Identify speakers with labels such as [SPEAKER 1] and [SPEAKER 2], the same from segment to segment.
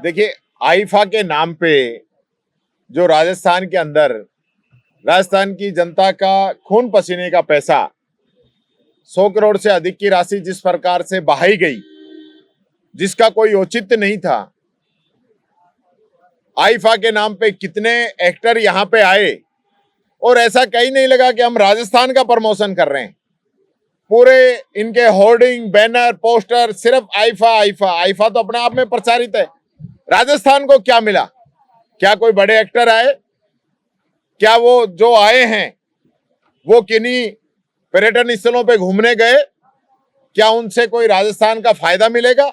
[SPEAKER 1] देखिए, आईफा के नाम पे जो राजस्थान के अंदर राजस्थान की जनता का खून पसीने का पैसा 100 करोड़ से अधिक की राशि जिस प्रकार से बहाई गई, जिसका कोई औचित्य नहीं था। आईफा के नाम पे कितने एक्टर यहाँ पे आए और ऐसा कहीं नहीं लगा कि हम राजस्थान का प्रमोशन कर रहे हैं। पूरे इनके होर्डिंग, बैनर, पोस्टर सिर्फ आईफा आईफा आईफा तो अपने आप में प्रचारित है। राजस्थान को क्या मिला? क्या कोई बड़े एक्टर आए? क्या वो जो आए हैं वो किन्हीं पर्यटन स्थलों पे घूमने गए? क्या उनसे कोई राजस्थान का फायदा मिलेगा?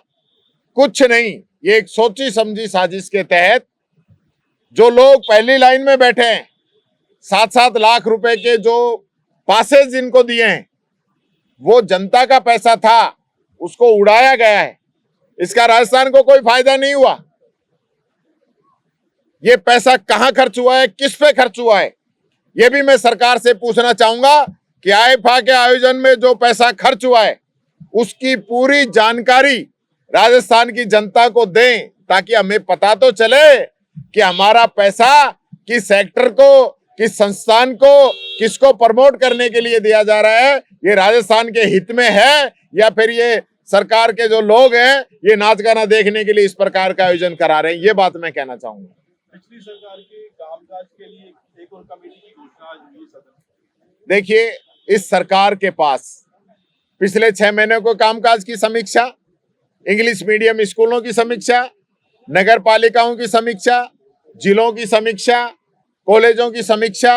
[SPEAKER 1] कुछ नहीं। ये एक सोची समझी साजिश के तहत जो लोग पहली लाइन में बैठे हैं, 7-7 लाख रुपए के जो पासेज जिनको दिए हैं, वो जनता का पैसा था, उसको उड़ाया गया है। इसका राजस्थान को कोई फायदा नहीं हुआ। ये पैसा कहां खर्च हुआ है, किस पे खर्च हुआ है, ये भी मैं सरकार से पूछना चाहूंगा कि आईफा के आयोजन में जो पैसा खर्च हुआ है उसकी पूरी जानकारी राजस्थान की जनता को दें, ताकि हमें पता तो चले कि हमारा पैसा किस सेक्टर को, किस संस्थान को, किसको प्रमोट करने के लिए दिया जा रहा है। ये राजस्थान के हित में है या फिर ये सरकार के जो लोग हैं ये नाच गाना देखने के लिए इस प्रकार का आयोजन करा रहे हैं। ये बात मैं कहना चाहूंगा।
[SPEAKER 2] पिछली सरकार के कामकाज के लिए एक और कमेटी की घोषणा आज हुई सदन।
[SPEAKER 1] देखिए, इस सरकार के पास पिछले 6 महीने को कामकाज की समीक्षा, इंग्लिश मीडियम स्कूलों की समीक्षा, नगर पालिकाओं की समीक्षा, जिलों की समीक्षा, कॉलेजों की समीक्षा,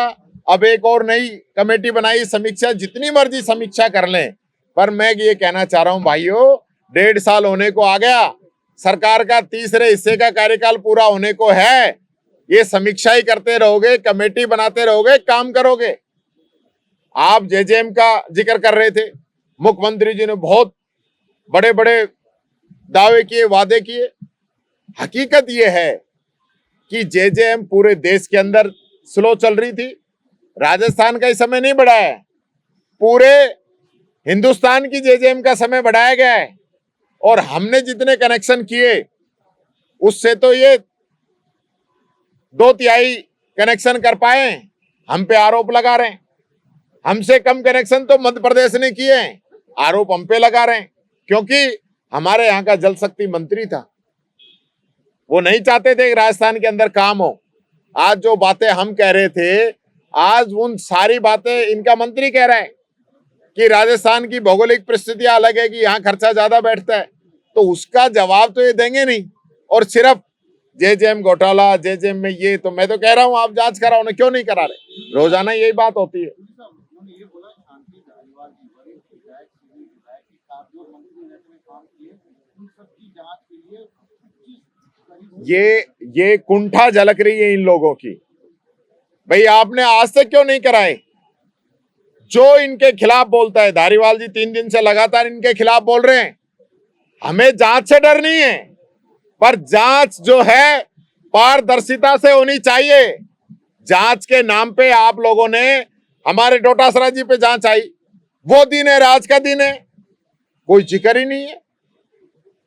[SPEAKER 1] अब एक और नई कमेटी बनाई समीक्षा, जितनी मर्जी समीक्षा कर लें। पर मैं ये कहना चाह रहा हूं भाइयों, 1.5 साल होने को आ गया, सरकार का तीसरे हिस्से का कार्यकाल पूरा होने को है। ये समीक्षा ही करते रहोगे, कमेटी बनाते रहोगे, काम करोगे? आप जेजेएम का जिक्र कर रहे थे, मुख्यमंत्री जी ने बहुत बड़े बड़े दावे किए, वादे किए। हकीकत यह है कि जेजेएम पूरे देश के अंदर स्लो चल रही थी। राजस्थान का इस समय नहीं बढ़ा है, पूरे हिंदुस्तान की जेजेएम का समय बढ़ाया गया है। और हमने जितने कनेक्शन किए उससे तो ये 2/3 कनेक्शन कर पाए। हम पे आरोप लगा रहे हैं, हमसे कम कनेक्शन तो मध्य प्रदेश ने किए हैं, आरोप हम पे लगा रहे हैं। क्योंकि हमारे यहाँ का जल शक्ति मंत्री था, वो नहीं चाहते थे कि राजस्थान के अंदर काम हो। आज जो बातें हम कह रहे थे, आज उन सारी बातें इनका मंत्री कह रहे हैं कि राजस्थान की भौगोलिक परिस्थितियां अलग है, कि यहाँ खर्चा ज्यादा बैठता है। तो उसका जवाब तो ये देंगे नहीं, और सिर्फ जेजेएम घोटाला, जेजेएम में ये, तो मैं तो कह रहा हूं आप जांच कराओ ना, क्यों नहीं करा रहे? रोजाना यही बात होती है।
[SPEAKER 2] उन्होंने ये बोला शांति धारीवाल जी पर एक विधायक, सीधी विधायक के साथ जो मंत्री रहते में काम किए, उन सबकी जांच के लिए 25
[SPEAKER 1] ये कुंठा झलक रही है इन लोगों की। भाई आपने आज तक क्यों नहीं कराए? जो इनके खिलाफ बोलता है, धारीवाल जी 3 दिन से लगातार इनके खिलाफ बोल रहे हैं। हमें जांच से डर नहीं है, पर जांच जो है पारदर्शिता से होनी चाहिए। जांच के नाम पे आप लोगों ने हमारे डोटासरा जी पे जांच आई, वो दिन है, राज का दिन है, कोई जिक्र ही नहीं है।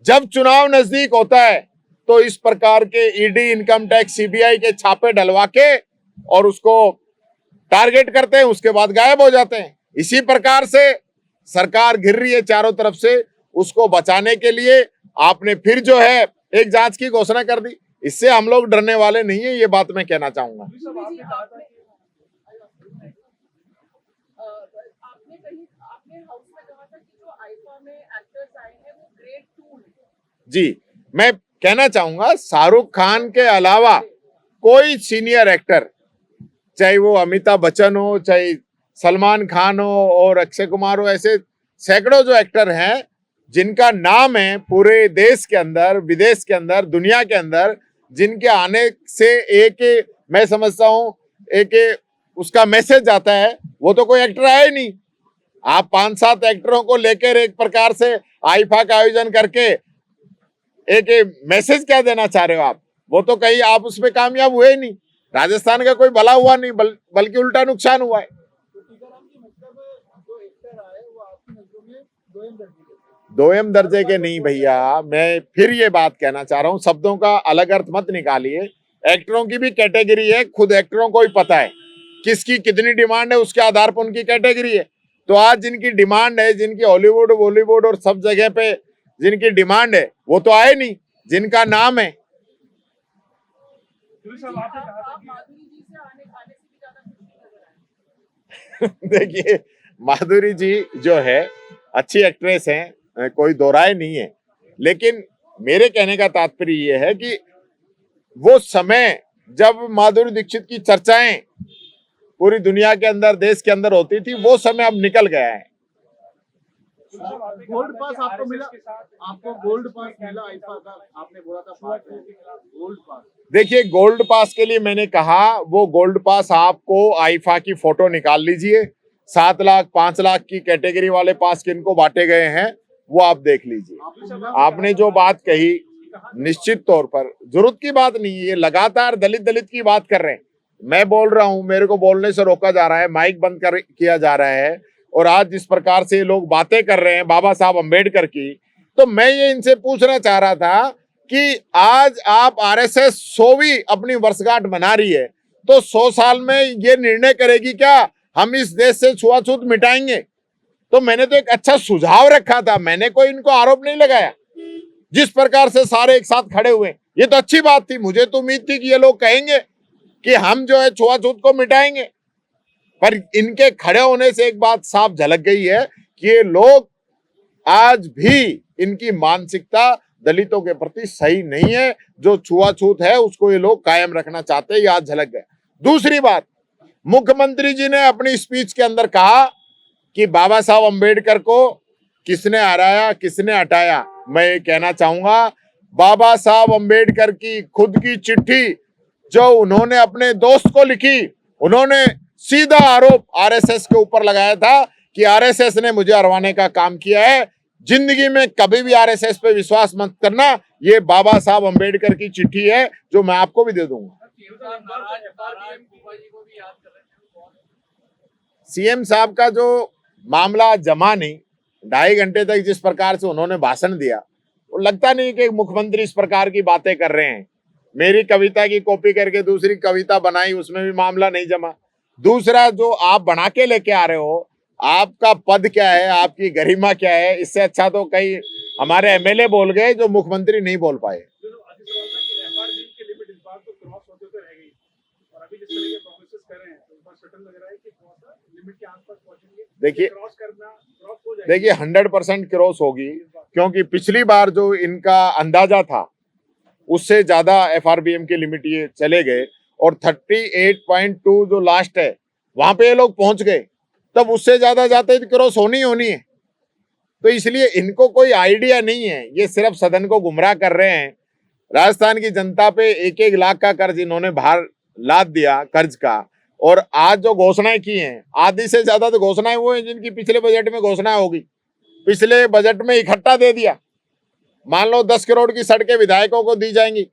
[SPEAKER 1] जब चुनाव नजदीक होता है तो इस प्रकार के ईडी, इनकम टैक्स, सीबीआई के छापे डलवा के और उसको टारगेट करते हैं, उसके बाद गायब हो जाते हैं। इसी प्रकार से सरकार घिर रही है चारों तरफ से, उसको बचाने के लिए आपने फिर जो है एक जांच की घोषणा कर दी। इससे हम लोग डरने वाले नहीं है, ये बात मैं कहना चाहूंगा।
[SPEAKER 2] आपने कहा था कि
[SPEAKER 3] आपने हाउस में कहा था कि जो आईफा में एक्टर्स आए हैं वो ग्रेड 2 है।
[SPEAKER 1] जी, मैं कहना चाहूंगा शाहरुख खान के अलावा कोई सीनियर एक्टर, चाहे वो अमिताभ बच्चन हो, चाहे सलमान खान हो और अक्षय कुमार हो, ऐसे सैकड़ों जो एक्टर हैं जिनका नाम है पूरे देश के अंदर, विदेश के अंदर, दुनिया के अंदर, जिनके आने से एक मैं समझता हूं एक उसका मैसेज आता है, वो तो कोई एक्टर आया ही नहीं। आप 5-7 एक्टरों को लेकर एक प्रकार से आईफा का आयोजन करके एक मैसेज क्या देना चाह रहे हो आप? वो तो कहीं आप उसमें कामयाब हुए ही नहीं। राजस्थान का कोई भला हुआ नहीं, बल्कि उल्टा नुकसान हुआ है।
[SPEAKER 2] तो टीकाराम जी, मतलब जो एक्टर आए वो आपकी नजरों में दोयम दर्जे के थे।
[SPEAKER 1] दोयम दर्जे के नहीं भैया, मैं फिर ये बात कहना चाह रहा हूँ, शब्दों का अलग अर्थ मत निकालिए। एक्टरों की भी कैटेगरी है, खुद एक्टरों को ही पता है किसकी कितनी डिमांड है, उसके आधार पर उनकी कैटेगरी है। तो आज जिनकी डिमांड है, जिनकी हॉलीवुड बॉलीवुड और सब जगह पे जिनकी डिमांड है, वो तो आए नहीं जिनका नाम है।
[SPEAKER 3] आप माधुरी जी से आने खाने से भी ज्यादा खुश नजर आए।
[SPEAKER 1] देखिए, माधुरी जी जो है अच्छी एक्ट्रेस हैं, कोई दो राय नहीं है, लेकिन मेरे कहने का तात्पर्य ये है कि वो समय जब माधुरी दीक्षित की चर्चाएं पूरी दुनिया के अंदर, देश के अंदर होती थी, वो समय अब निकल गया है।
[SPEAKER 2] गोल्ड पास आपको मिला, आपको गोल्ड पास मिला आईफा का, आपने बोला था गोल्ड पास।
[SPEAKER 1] देखिए, गोल्ड पास के लिए मैंने कहा, वो गोल्ड पास आपको आईफा की फोटो निकाल लीजिए, 7 लाख 5 लाख की कैटेगरी वाले पास किनको बांटे गए हैं वो आप देख लीजिए। आपने जो बात कही, निश्चित तौर पर जरूरत की बात नहीं है, ये लगातार दलित की बात कर रहे हैं। मैं बोल रहा हूं, मेरे को बोलने से रोका जा रहा है, माइक बंद किया जा रहा है, और आज जिस प्रकार से लोग बातें कर रहे हैं बाबा साहब अम्बेडकर की, तो मैं ये इनसे पूछना चाह रहा था कि आज आप आरएसएस 100वीं अपनी वर्षगांठ मना रही है, तो 100 साल में ये निर्णय करेगी क्या हम इस देश से छुआछूत मिटाएंगे? तो मैंने तो एक अच्छा सुझाव रखा था, मैंने कोई इनको आरोप नहीं लगाया। जिस प्रकार से सारे एक साथ खड़े हुए, ये तो अच्छी बात थी। मुझे तो उम्मीद थी कि ये लोग कहेंगे कि हम जो है छुआछूत को मिटाएंगे, पर इनके खड़े होने से एक बात साफ झलक गई है कि ये लोग आज भी, इनकी मानसिकता दलितों के प्रति सही नहीं है। जो छुआछूत है उसको ये लोग कायम रखना चाहते हैं, ये आज झलक गया। दूसरी बात, मुख्यमंत्री जी ने अपनी स्पीच के अंदर कहा कि बाबा साहब अम्बेडकर को किसने हराया, किसने हटाया। मैं ये कहना चाहूंगा, बाबा साहब अम्बेडकर की खुद की चिट्ठी जो उन्होंने अपने दोस्त को लिखी, उन्होंने सीधा आरोप आरएसएस के ऊपर लगाया था कि आरएसएस ने मुझे हरवाने का काम किया है। जिंदगी में कभी भी आरएसएस पे विश्वास मत करना, ये बाबा साहब अम्बेडकर की चिट्ठी है जो मैं आपको भी दे दूंगा। सीएम साहब का जो मामला जमा नहीं, 2.5 घंटे तक जिस प्रकार से उन्होंने भाषण दिया, वो लगता नहीं कि मुख्यमंत्री इस प्रकार की बातें कर रहे हैं। मेरी कविता की कॉपी करके दूसरी कविता बनाई, उसमें भी मामला नहीं जमा। दूसरा, जो आप बना के लेके आ रहे हो, आपका पद क्या है, आपकी गरिमा क्या है, इससे अच्छा तो कई हमारे एमएलए बोल गए जो मुख्यमंत्री नहीं बोल पाए। देखिए 100% क्रॉस होगी, क्योंकि पिछली बार जो इनका अंदाजा था उससे ज्यादा एफआरबीएम की लिमिट ये चले गए, और 38.2 जो लास्ट है वहां पे ये लोग पहुंच गए, तब उससे ज्यादा जाते तो क्रॉस होनी है। तो इसलिए इनको कोई आइडिया नहीं है, ये सिर्फ सदन को गुमराह कर रहे हैं। राजस्थान की जनता पे 1-1 लाख का कर्ज इन्होंने भार लाद दिया कर्ज का, और आज जो घोषणाएं की हैं, आधी से ज्यादा तो घोषणाएं वो हैं जिनकी पिछले बजट में घोषणा होगी, पिछले बजट में इकट्ठा दे दिया। मान लो 10 करोड़ की सड़कें विधायकों को दी जाएंगी,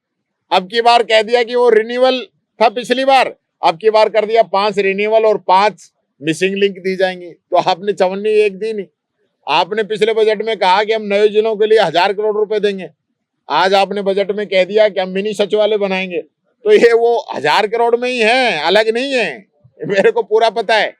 [SPEAKER 1] अब की बार कह दिया कि वो रिन्यूअल था पिछली बार, अब की बार कर दिया 5 रिन्यूअल और 5 मिसिंग लिंक दी जाएंगी। तो आपने 54 एक दी नहीं। आपने पिछले बजट में कहा कि हम नए जिलों के लिए 1000 करोड़ रुपए देंगे, आज आपने बजट में कह दिया कि हम मिनी सचिवालय बनाएंगे। तो ये वो 1000 करोड़ में ही है, अलग नहीं है, मेरे को पूरा पता है।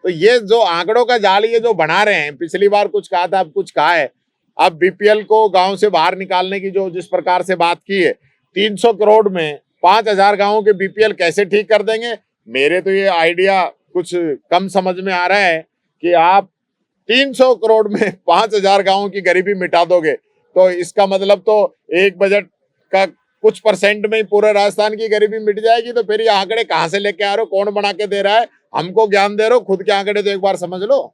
[SPEAKER 1] तो ये जो आंकड़ों का जाल ये जो बना रहे हैं, पिछली बार कुछ कहा था, अब कुछ कहा है। अब बीपीएल को गांव से बाहर निकालने की जो जिस प्रकार से बात की है, 300 करोड़ में 5000 गांवों के बीपीएल कैसे ठीक कर देंगे? मेरे तो ये आइडिया कुछ कम समझ में आ रहा है कि आप 300 करोड़ में 5000 गांवों की गरीबी मिटा दोगे, तो इसका मतलब तो एक बजट का कुछ % में ही पूरे राजस्थान की गरीबी मिट जाएगी। तो फिर ये आंकड़े कहां से लेके आ रहे हो, कौन बना के दे रहा है, हमको ज्ञान दे रहे हो, खुद के आंकड़े तो एक बार समझ लो।